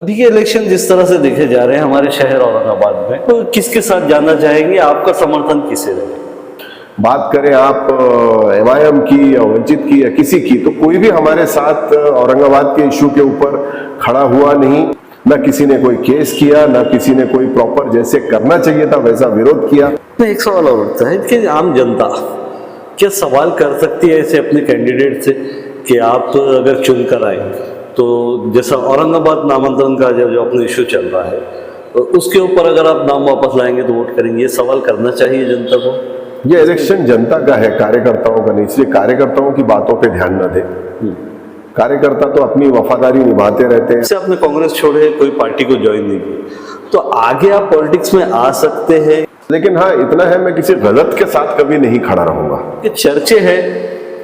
अभी के इलेक्शन जिस तरह से देखे जा रहे हैं हमारे शहर औरंगाबाद में, तो किसके साथ जाना चाहेंगे? आपका समर्थन किसे रहेगा? बात करें आप एमआईएम की या वंचित की या किसी की, तो कोई भी हमारे साथ औरंगाबाद के इशू के ऊपर खड़ा हुआ नहीं। ना किसी ने कोई केस किया, ना किसी ने कोई प्रॉपर जैसे करना चाहिए था वैसा विरोध किया। एक सवाल और उठता है कि आम जनता क्या सवाल कर सकती है ऐसे अपने कैंडिडेट से कि आप अगर चुन कर आए तो जैसा औरंगाबाद नामांतरण का जो अपना इशू चल रहा है, तो उसके ऊपर अगर आप नाम वापस लाएंगे तो वोट करेंगे? ये सवाल करना चाहिए जनता को। ये इलेक्शन जनता का है, कार्यकर्ताओं का नहीं, इसलिए कार्यकर्ताओं की बातों पे ध्यान न दें। कार्यकर्ता तो अपनी वफादारी निभाते रहते हैं। जैसे आपने कांग्रेस छोड़े, कोई पार्टी को ज्वाइन नहीं की, तो आगे आप पॉलिटिक्स में आ सकते हैं। लेकिन हाँ, इतना है, मैं किसी गलत के साथ कभी नहीं खड़ा रहूंगा। ये चर्चे है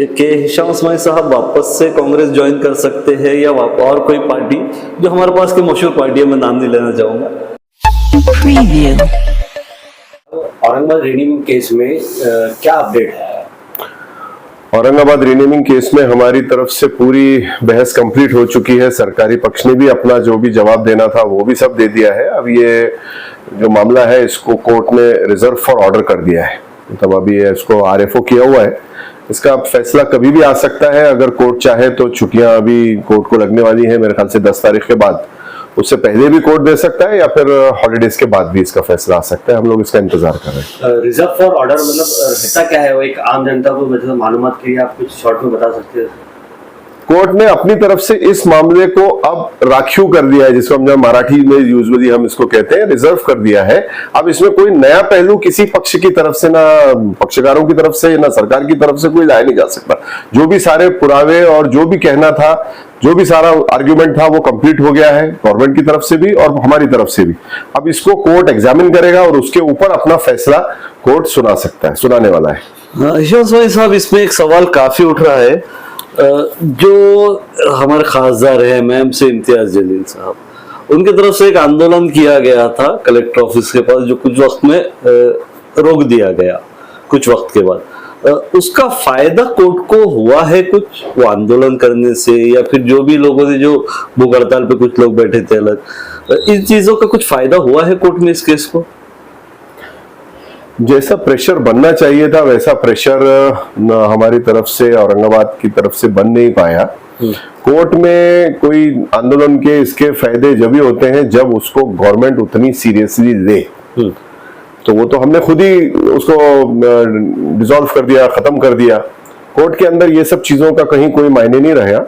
कि हिशाम इस्माइल साहब वापस से कांग्रेस ज्वाइन कर सकते हैं या और कोई पार्टी जो हमारे पास की मशहूर पार्टी है, मैं नाम नहीं लेना चाहूंगा। औरंगाबाद रीनेमिंग केस में क्या अपडेट है? औरंगाबाद रीनेमिंग केस में हमारी तरफ से पूरी बहस कंप्लीट हो चुकी है। सरकारी पक्ष ने भी अपना जो भी जवाब देना था वो भी सब दे दिया है। अब ये जो मामला है इसको कोर्ट ने रिजर्व फॉर ऑर्डर कर दिया है, मतलब अभी इसको आरएफओ किया हुआ है। इसका फैसला कभी भी आ सकता है, अगर कोर्ट चाहे तो। छुट्टियां अभी कोर्ट को लगने वाली है मेरे ख्याल से 10 तारीख के बाद, उससे पहले भी कोर्ट दे सकता है या फिर हॉलीडेज के बाद भी इसका फैसला आ सकता है। हम लोग इसका इंतजार कर रहे हैं। रिजर्व फॉर ऑर्डर मतलब रहता क्या है? वो एक आम जनता को मतलब मालूमात के लिए आप कुछ शॉर्ट में बता सकते हैं? कोर्ट ने अपनी तरफ से इस मामले को अब राखीव कर दिया है, जिसको हम मराठी में यूजुअली हम इसको कहते हैं, रिजर्व कर दिया है। अब इसमें कोई नया पहलू किसी पक्ष की तरफ से, ना पक्षकारों की तरफ से, ना सरकार की तरफ से कोई लाया नहीं जा सकता। जो भी सारे पुरावे और जो भी कहना था, जो भी सारा आर्ग्यूमेंट था, वो कंप्लीट हो गया है गवर्नमेंट की तरफ से भी और हमारी तरफ से भी। अब इसको कोर्ट एग्जामिन करेगा और उसके ऊपर अपना फैसला कोर्ट सुना सकता है, सुनाने वाला है। हिशाम इस्माइल साहब, इसमें एक सवाल काफी उठ रहा है। जो हमारे खासदार है मैम से इम्तियाज जलील साहब, उनकी तरफ से एक आंदोलन किया गया था कलेक्टर ऑफिस के पास, जो कुछ वक्त में रोक दिया गया कुछ वक्त के बाद। उसका फायदा कोर्ट को हुआ है कुछ वो आंदोलन करने से, या फिर जो भी लोगों ने जो भूख हड़ताल पे कुछ लोग बैठे थे अलग, इन चीजों का कुछ फायदा हुआ है कोर्ट में इस केस को? जैसा प्रेशर बनना चाहिए था वैसा प्रेशर हमारी तरफ से, औरंगाबाद की तरफ से बन नहीं पाया। कोर्ट में कोई आंदोलन के इसके फायदे जब ही होते हैं जब उसको गवर्नमेंट उतनी सीरियसली ले। तो वो तो हमने खुद ही उसको डिसॉल्व कर दिया, खत्म कर दिया। कोर्ट के अंदर ये सब चीजों का कहीं कोई मायने नहीं रहा।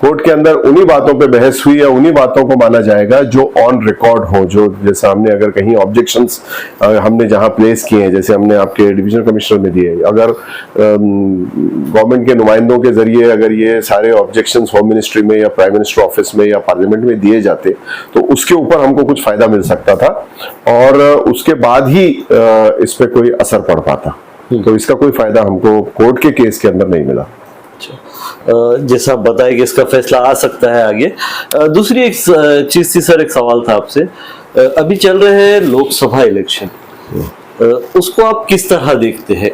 कोर्ट के अंदर उन्हीं बातों पे बहस हुई या उन्हीं बातों को माना जाएगा जो ऑन रिकॉर्ड हो, जो जैसे हमने अगर कहीं ऑब्जेक्शंस हमने जहां प्लेस किए हैं, जैसे हमने आपके डिवीजनल कमिश्नर में दिए, अगर गवर्नमेंट के नुमाइंदों के जरिए अगर ये सारे ऑब्जेक्शंस होम मिनिस्ट्री में या प्राइम मिनिस्टर ऑफिस में या पार्लियामेंट में दिए जाते तो उसके ऊपर हमको कुछ फायदा मिल सकता था और उसके बाद ही इस पे कोई असर पड़ पाता। तो इसका कोई फायदा हमको कोर्ट के केस के अंदर नहीं मिला। जैसा बताया कि इसका फैसला आ सकता है आगे। दूसरी एक चीज थी सर, एक सवाल था आपसे। अभी चल रहे हैं लोकसभा इलेक्शन, उसको आप किस तरह देखते हैं?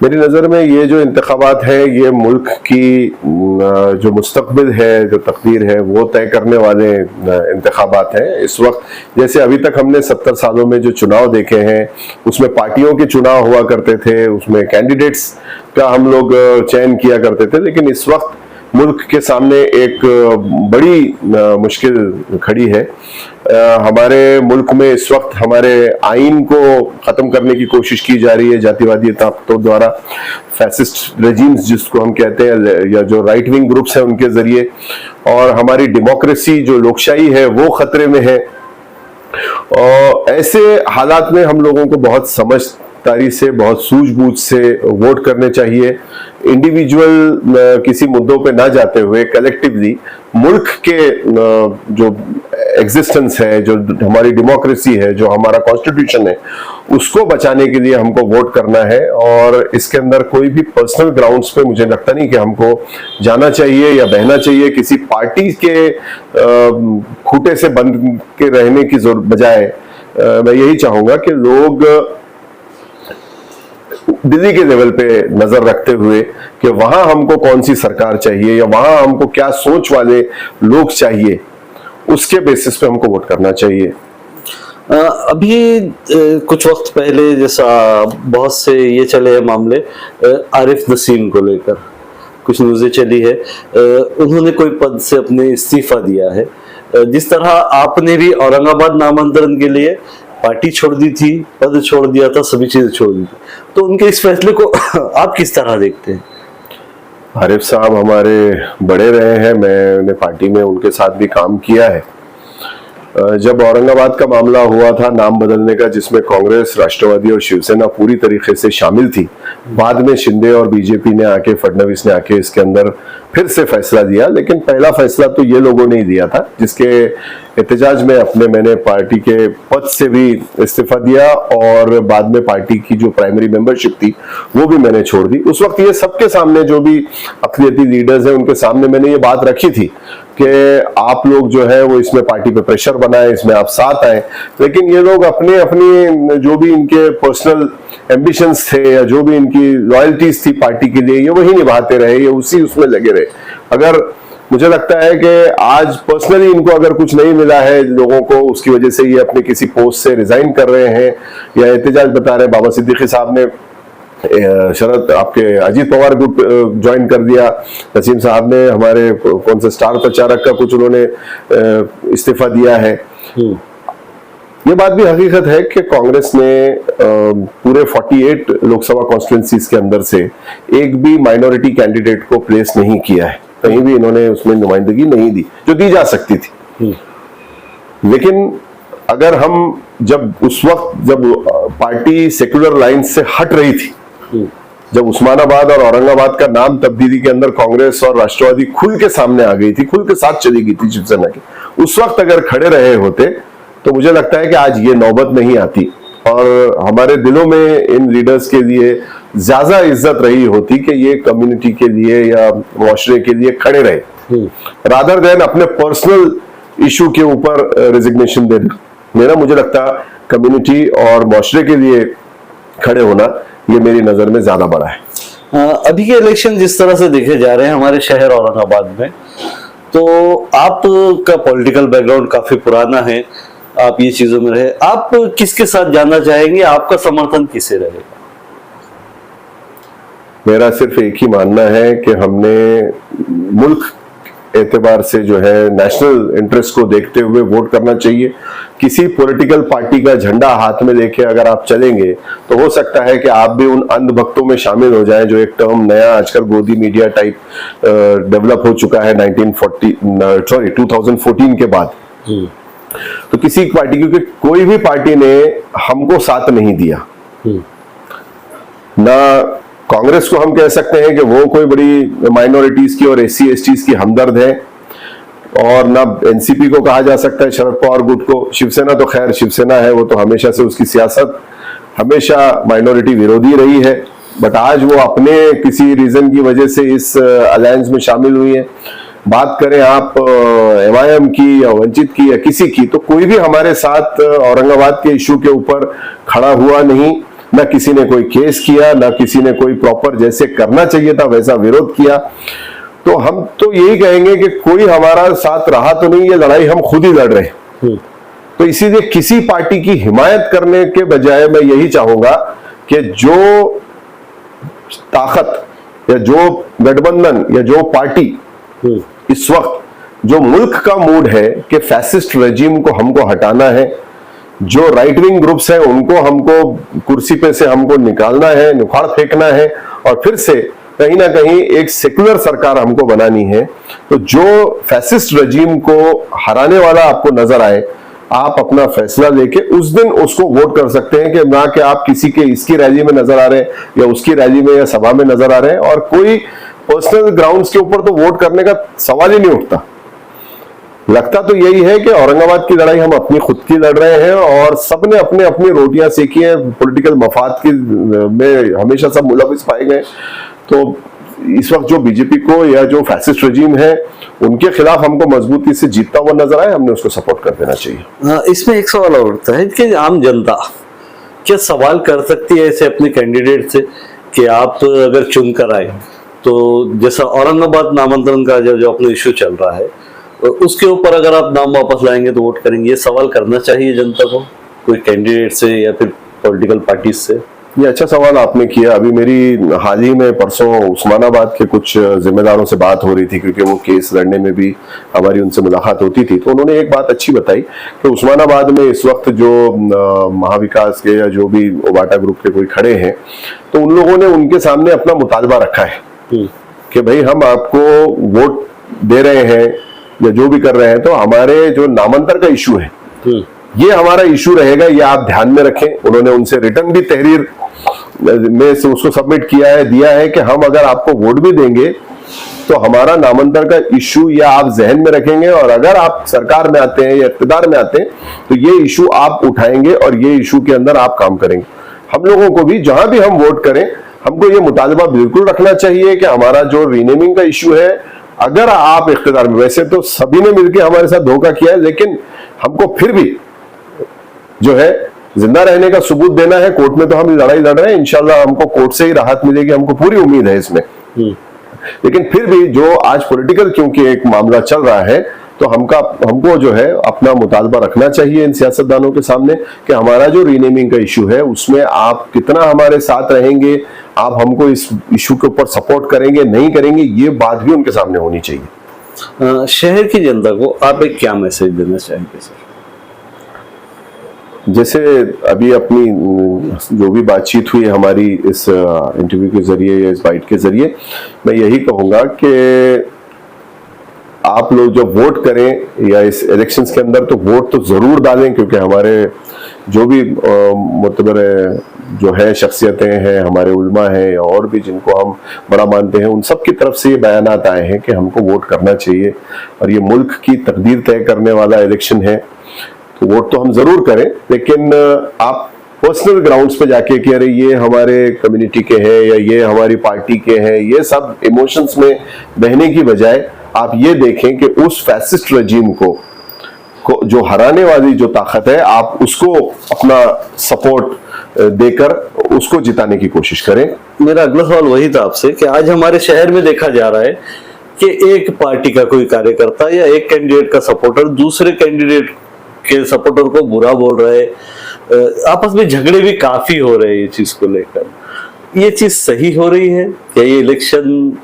मेरी नज़र में ये जो इंतखाबात है ये मुल्क की जो मुस्तकबिल है, जो तकदीर है, वो तय करने वाले इंतखाबात हैं। इस वक्त जैसे अभी तक हमने 70 सालों में जो चुनाव देखे हैं उसमें पार्टियों के चुनाव हुआ करते थे, उसमें कैंडिडेट्स का हम लोग चयन किया करते थे। लेकिन इस वक्त मुल्क के सामने एक बड़ी मुश्किल खड़ी है। हमारे मुल्क में इस वक्त हमारे आइन को खत्म करने की कोशिश की जा रही है जातिवादी ताकतों द्वारा, फैसिस्ट रेजिम्स जिसको हम कहते हैं, या जो राइट विंग ग्रुप्स हैं उनके जरिए। और हमारी डेमोक्रेसी जो लोकशाही है वो खतरे में है। और ऐसे हालात में हम लोगों को बहुत समझदारी से, बहुत सूझबूझ से वोट करने चाहिए। इंडिविजुअल किसी मुद्दों पे ना जाते हुए कलेक्टिवली मुल्क के जो एग्जिस्टेंस है, जो हमारी डेमोक्रेसी है, जो हमारा कॉन्स्टिट्यूशन है, उसको बचाने के लिए हमको वोट करना है। और इसके अंदर कोई भी पर्सनल ग्राउंड्स पे मुझे लगता नहीं कि हमको जाना चाहिए या बहना चाहिए। किसी पार्टी के खूंटे से बंध के रहने की बजाय मैं यही चाहूंगा कि लोग दिल्ली के लेवल पे नजर रखते हुए कि वहां हमको कौन सी सरकार चाहिए या वहां हमको क्या सोच वाले लोग चाहिए, उसके बेसिस पे हमको वोट करना चाहिए। अभी कुछ वक्त पहले जैसा बहुत से ये चले हैं मामले, आरिफ नसीम को लेकर कुछ न्यूज़ें चली है, उन्होंने कोई पद से अपने इस्तीफा दिया है। जिस तरह आपने भी औरंगाबाद नामांतरण के लिए पार्टी छोड़ दी थी, पद छोड़ दिया था, सभी चीजें छोड़ दी थी, तो उनके इस फैसले को आप किस तरह देखते हैं? आरिफ साहब हमारे बड़े रहे हैं, मैंने पार्टी में उनके साथ भी काम किया है। जब औरंगाबाद का मामला हुआ था नाम बदलने का, जिसमें कांग्रेस, राष्ट्रवादी और शिवसेना पूरी तरीके से शामिल थी, बाद में शिंदे और बीजेपी ने आके, फडणवीस ने आके इसके अंदर फिर से फैसला दिया, लेकिन पहला फैसला तो ये लोगों ने ही दिया था, जिसके एहतजाज में मैंने पार्टी के पद से भी इस्तीफा दिया और बाद में पार्टी की जो प्राइमरी मेंबरशिप थी वो भी मैंने छोड़ दी। उस वक्त ये सबके सामने, जो भी अक़लियती लीडर्स हैं उनके सामने मैंने ये बात रखी थी कि आप लोग जो है वो इसमें पार्टी पे प्रेशर बनाए, इसमें आप साथ आए, लेकिन ये लोग अपनी जो भी इनके पर्सनल एम्बिशंस थे या जो भी इनकी लॉयल्टीज थी पार्टी के लिए, ये वही निभाते रहे, ये उसी उसमें लगे रहे। अगर मुझे लगता है कि आज पर्सनली इनको अगर कुछ नहीं मिला है लोगों को, उसकी वजह से ये अपने किसी पोस्ट से रिजाइन कर रहे हैं या एहतजाज बता रहे हैं। बाबा सिद्दीकी साहब ने शरद आपके अजीत पवार ग्रुप ज्वाइन कर दिया, नसीम साहब ने हमारे कौन से स्टार प्रचारक का कुछ उन्होंने इस्तीफा दिया है। ये बात भी हकीकत है कि कांग्रेस ने पूरे 48 लोकसभा कॉन्स्टिट्यूंसीज के अंदर से एक भी माइनॉरिटी कैंडिडेट को प्लेस नहीं किया है, कहीं भी इन्होंने उसमें नुमाइंदगी नहीं दी जो दी जा सकती थी। लेकिन अगर हम जब उस वक्त जब पार्टी सेक्युलर लाइन से हट रही थी, जब उस्मानाबाद और औरंगाबाद का नाम तब्दीली के अंदर कांग्रेस और राष्ट्रवादी खुल के सामने आ गई थी, खुल के साथ चली गई थी शिवसेना की, उस वक्त अगर खड़े रहे होते तो मुझे लगता है कि आज ये नौबत नहीं आती और हमारे दिलों में इन लीडर्स के लिए ज्यादा इज्जत रही होती कि ये कम्युनिटी के लिए या मुआशरे के लिए खड़े रहे, रादर देन अपने पर्सनल इशू के ऊपर रेजिग्नेशन देना। मुझे लगता कम्युनिटी और मुआशरे के लिए खड़े होना ये मेरी नजर में ज्यादा बड़ा है। अभी के इलेक्शन जिस तरह से देखे जा रहे हैं हमारे शहर औरंगाबाद में, तो आपका पॉलिटिकल बैकग्राउंड काफी पुराना है, आप ये चीजों में रहे, आप किसके साथ जाना चाहेंगे, आपका समर्थन किसे रहेगा? मेरा सिर्फ एक ही मानना है कि हमने मुल्क एतबार से जो है नेशनल इंटरेस्ट को देखते हुए वोट करना चाहिए। किसी पॉलिटिकल पार्टी का झंडा हाथ में लेके अगर आप चलेंगे तो हो सकता है कि आप भी उन अंधभक्तों में शामिल हो जाएं, जो एक टर्म नया आजकल गोदी मीडिया टाइप डेवलप हो चुका है 2014 के बाद। तो किसी पार्टी, क्योंकि कोई भी पार्टी ने हमको साथ नहीं दिया, ना कांग्रेस को हम कह सकते हैं कि वो कोई बड़ी माइनॉरिटीज की और एससी एसटीज की हमदर्द है, और ना एनसीपी को कहा जा सकता है, शरद पवार गुट को। शिवसेना तो खैर शिवसेना है, वो तो हमेशा से उसकी सियासत हमेशा माइनॉरिटी विरोधी रही है, बट आज वो अपने किसी रीजन की वजह से इस अलायंस में शामिल हुई है। बात करें आप एमआईएम की या वंचित की या किसी की, तो कोई भी हमारे साथ औरंगाबाद के इशू के ऊपर खड़ा हुआ नहीं, ना किसी ने कोई केस किया, ना किसी ने कोई प्रॉपर जैसे करना चाहिए था वैसा विरोध किया। तो हम तो यही कहेंगे कि कोई हमारा साथ रहा तो नहीं, ये लड़ाई हम खुद ही लड़ रहे हैं। तो इसीलिए किसी पार्टी की हिमायत करने के बजाय मैं यही चाहूंगा कि जो ताकत या जो गठबंधन या जो पार्टी इस वक्त जो मुल्क का मूड है कि फैसिस्ट रेजिम को हमको हटाना है, जो राइट विंग ग्रुप्स हैं उनको हमको कुर्सी पे से हमको निकालना है, निखाड़ फेंकना है और फिर से कहीं ना कहीं एक सेकुलर सरकार हमको बनानी है, तो जो फैसिस्ट रेजिम को हराने वाला आपको नजर आए, आप अपना फैसला लेके उस दिन उसको वोट कर सकते हैं, कि ना कि आप किसी के इसकी रैली में नजर आ रहे हैं या उसकी रैली में या सभा में नजर आ रहे हैं, और कोई पर्सनल ग्राउंड्स के ऊपर तो वोट करने का सवाल ही नहीं उठता। लगता तो यही है कि औरंगाबाद की लड़ाई हम अपनी खुद की लड़ रहे हैं और सबने अपने अपनी रोटियां सेकी हैं, पॉलिटिकल मफाद की में हमेशा सब मुलविस पाए गए। तो इस वक्त जो बीजेपी को या जो फैसिस्ट रजीम है उनके खिलाफ हमको मजबूती से जीतता हुआ नजर आए, हमने उसको सपोर्ट कर देना चाहिए। इसमें एक सवाल और उठता है कि आम जनता क्या सवाल कर सकती है ऐसे अपने कैंडिडेट से कि आप अगर चुन कर आए तो जैसा औरंगाबाद नामांतरण का जो अपना इश्यू चल रहा है उसके ऊपर अगर आप नाम वापस लाएंगे तो वोट करेंगे, ये सवाल करना चाहिए जनता को कोई कैंडिडेट से या फिर पॉलिटिकल पार्टी से? ये अच्छा सवाल आपने किया। अभी मेरी हाल ही में परसों उस्मानाबाद के कुछ जिम्मेदारों से बात हो रही थी, क्योंकि वो केस लड़ने में भी हमारी उनसे मुलाकात होती थी। तो उन्होंने एक बात अच्छी बताई कि उस्मानाबाद में इस वक्त जो महाविकास के या जो भी ओबाटा ग्रुप के कोई खड़े हैं, तो उन लोगों ने उनके सामने अपना मुतालबा रखा है कि भाई हम आपको वोट दे रहे हैं या जो भी कर रहे हैं, तो हमारे जो नामांतर का इशू है ये हमारा इशू रहेगा, ये आप ध्यान में रखें। उन्होंने उनसे रिटर्न भी तहरीर में से उसको सबमिट किया है, दिया है कि हम अगर आपको वोट भी देंगे तो हमारा नामांतर का इशू या आप जहन में रखेंगे, और अगर आप सरकार में आते हैं या इख्तिदार में आते हैं तो ये इशू आप उठाएंगे और ये इशू के अंदर आप काम करेंगे। हम लोगों को भी जहां भी हम वोट करें, हमको ये मुतालबा बिल्कुल रखना चाहिए कि हमारा जो रीनेमिंग का इशू है, अगर आप इख्तिदार में, वैसे तो सभी ने मिलकर हमारे साथ धोखा किया है, लेकिन हमको फिर भी जो है जिंदा रहने का सबूत देना है। कोर्ट में तो हम लड़ाई लड़ रहे हैं, इंशाल्लाह हमको कोर्ट से ही राहत मिलेगी, हमको पूरी उम्मीद है इसमें। लेकिन फिर भी जो आज पॉलिटिकल क्योंकि एक मामला चल रहा है, तो हमको जो है अपना मुतालबा रखना चाहिए इन सियासतदानों के सामने कि हमारा जो रीनेमिंग का इशू है उसमें आप कितना हमारे साथ रहेंगे, आप हमको इस इशू के ऊपर सपोर्ट करेंगे नहीं करेंगे, ये बात भी उनके सामने होनी चाहिए। शहर की जनता को आप एक क्या मैसेज देना चाहेंगे सर? जैसे अभी अपनी जो भी बातचीत हुई हमारी इस इंटरव्यू के जरिए या इस बाइट के जरिए, मैं यही कहूंगा कि आप लोग जब वोट करें या इस इलेक्शंस के अंदर, तो वोट तो जरूर डालें, क्योंकि हमारे जो भी मुतबर जो है शख्सियतें हैं, हमारे उलमा हैं और भी जिनको हम बड़ा मानते हैं, उन सब की तरफ से ये बयानात आए हैं कि हमको वोट करना चाहिए और ये मुल्क की तकदीर तय करने वाला इलेक्शन है। तो वोट तो हम जरूर करें, लेकिन आप पर्सनल ग्राउंड्स पे जाके कि अरे ये हमारे कम्युनिटी के हैं या ये हमारी पार्टी के हैं, ये सब इमोशंस में बहने की बजाय आप ये देखें कि उस फैसिस्ट रजीम को जो हराने वाली जो ताकत है, आप उसको अपना सपोर्ट देकर उसको जिताने की कोशिश करें। मेरा अगला सवाल वही था आपसे कि आज हमारे शहर में देखा जा रहा है कि एक पार्टी का कोई कार्यकर्ता या एक कैंडिडेट का सपोर्टर दूसरे कैंडिडेट के सपोर्टर को बुरा बोल रहे हैं, आपस में झगड़े भी काफी हो रहे हैं ये चीज को लेकर। ये चीज सही हो रही है क्या? ये इलेक्शन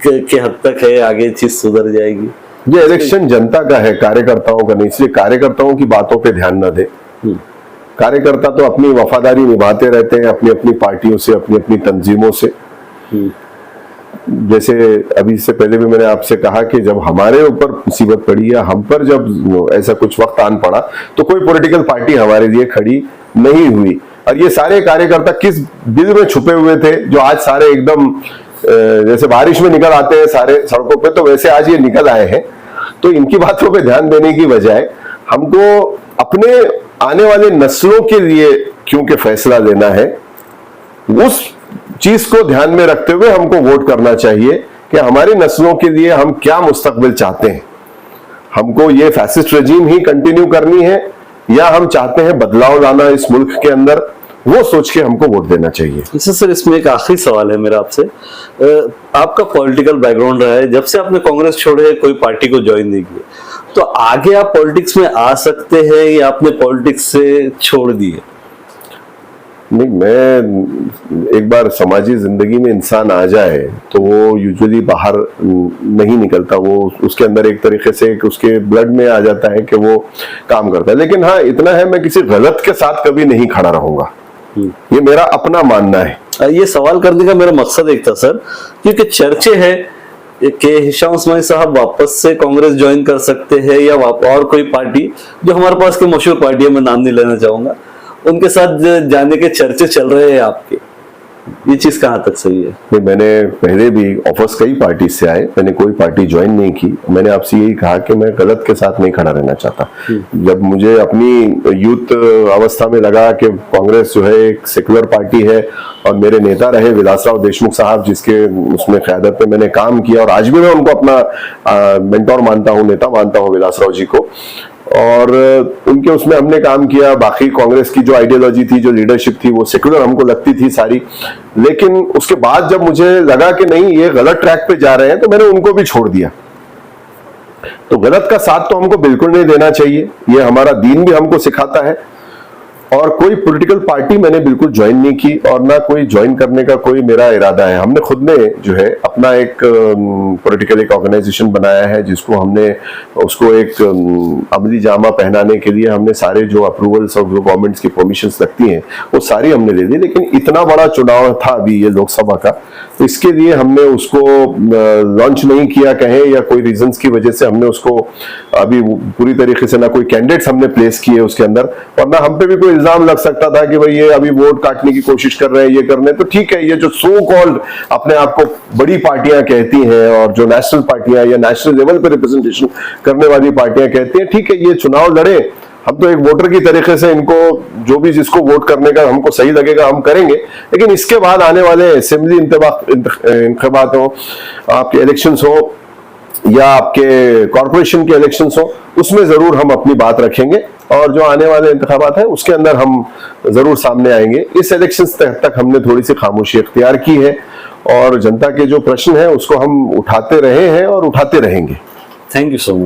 के हद तक है, आगे चीज सुधर जाएगी? ये इलेक्शन जनता का है, कार्यकर्ताओं का नहीं, इसलिए कार्यकर्ताओं की बातों पे ध्यान न दे। कार्यकर्ता तो अपनी वफादारी निभाते रहते हैं अपनी अपनी पार्टियों से, अपनी अपनी तंजीमों से। जैसे अभी से पहले भी मैंने आपसे कहा कि जब हमारे ऊपर मुसीबत पड़ी या हम पर जब ऐसा कुछ वक्त आन पड़ा, तो कोई पॉलिटिकल पार्टी हमारे लिए खड़ी नहीं हुई। और ये सारे कार्यकर्ता किस दिल में छुपे हुए थे, जो आज सारे एकदम जैसे बारिश में निकल आते हैं सारे सड़कों पे, तो वैसे आज ये निकल आए हैं। तो इनकी बातों पे ध्यान देने की बजाय हमको अपने आने वाले नस्लों के लिए क्योंकि फैसला लेना है, उस चीज को ध्यान में रखते हुए हमको वोट करना चाहिए कि हमारी नस्लों के लिए हम क्या मुस्तकबिल चाहते हैं। हमको ये फैसिस्ट रजीम ही कंटिन्यू करनी है या हम चाहते हैं बदलाव लाना इस मुल्क के अंदर, वो सोच के हमको वोट देना चाहिए। अच्छा सर, इसमें एक आखिरी सवाल है मेरा आपसे। आपका पॉलिटिकल बैकग्राउंड रहा है, जब से आपने कांग्रेस छोड़े कोई पार्टी को ज्वाइन नहीं किया, तो आगे आप पॉलिटिक्स में आ सकते हैं या आपने पॉलिटिक्स से छोड़ दिए? नहीं, मैं एक बार समाजी जिंदगी में इंसान आ जाए तो वो यूजुअली बाहर नहीं निकलता, वो उसके अंदर एक तरीके से उसके ब्लड में आ जाता है कि वो काम करता है। लेकिन हाँ, इतना है, मैं किसी गलत के साथ कभी नहीं खड़ा रहूंगा, ये मेरा अपना मानना है। ये सवाल करने का मेरा मकसद एक था सर, क्योंकि चर्चे है कि हिशाम उस्मानी साहब वापस से कांग्रेस ज्वाइन कर सकते हैं या और कोई पार्टी जो हमारे पास की मशहूर पार्टी है, मैं नाम नहीं लेना चाहूंगा, उनके साथ जाने के चर्चे चल रहे हैं आपके, ये चीज कहाँ तक सही है? नहीं, मैंने पहले भी ऑफर्स कई पार्टी से आए, मैंने कोई पार्टी ज्वाइन नहीं की। मैंने आपसे यही कहा कि मैं गलत के साथ नहीं खड़ा रहना चाहता। जब मुझे अपनी यूथ अवस्था में लगा कि कांग्रेस जो है एक सेकुलर पार्टी है और मेरे नेता रहे विलासराव देशमुख साहब, जिसके उसमें क़यादत में मैंने काम किया और आज भी मैं उनको अपना मेंटोर मानता हूँ, नेता मानता हूँ विलासराव जी को, और उनके उसमें हमने काम किया। बाकी कांग्रेस की जो आइडियोलॉजी थी, जो लीडरशिप थी, वो सेक्युलर हमको लगती थी सारी, लेकिन उसके बाद जब मुझे लगा कि नहीं ये गलत ट्रैक पे जा रहे हैं तो मैंने उनको भी छोड़ दिया। तो गलत का साथ तो हमको बिल्कुल नहीं देना चाहिए, ये हमारा दीन भी हमको सिखाता है। और कोई पॉलिटिकल पार्टी मैंने बिल्कुल ज्वाइन नहीं की और ना कोई ज्वाइन करने का कोई मेरा इरादा है। हमने खुद ने जो है अपना एक पॉलिटिकल एक ऑर्गेनाइजेशन बनाया है, जिसको हमने उसको एक अमली जामा पहनाने के लिए हमने सारे जो अप्रूवल्स और जो गवर्नमेंट्स की परमिशंस लगती हैं वो सारी हमने ले ली। लेकिन इतना बड़ा चुनाव था अभी ये लोकसभा का, तो इसके लिए हमने उसको लॉन्च नहीं किया कहें, या कोई रीजंस की वजह से हमने उसको अभी पूरी तरीके से ना कोई कैंडिडेट्स हमने प्लेस किए उसके अंदर, वरना हम पे भी कोई इल्जाम लग सकता था कि भाई ये अभी वोट काटने की कोशिश कर रहे हैं, ये कर रहे हैं। तो ठीक है, ये जो सो कॉल्ड अपने आप को बड़ी पार्टियां कहती हैं और जो नेशनल पार्टियां या नेशनल लेवल पे रिप्रेजेंटेशन करने वाली पार्टियां कहती हैं, ठीक है ये चुनाव लड़े, हम तो एक वोटर की तरीके से इनको जो भी जिसको वोट करने का हमको सही लगेगा हम करेंगे। लेकिन इसके बाद आने वाले असेंबली इंतखाबात हो, आपके इलेक्शंस हो या आपके कॉर्पोरेशन के इलेक्शंस हो, उसमें जरूर हम अपनी बात रखेंगे और जो आने वाले इंतखाबात है उसके अंदर हम जरूर सामने आएंगे। इस इलेक्शंस तक हमने थोड़ी सी खामोशी इख्तियार की है और जनता के जो प्रश्न है उसको हम उठाते रहे हैं और उठाते रहेंगे। Thank you so much.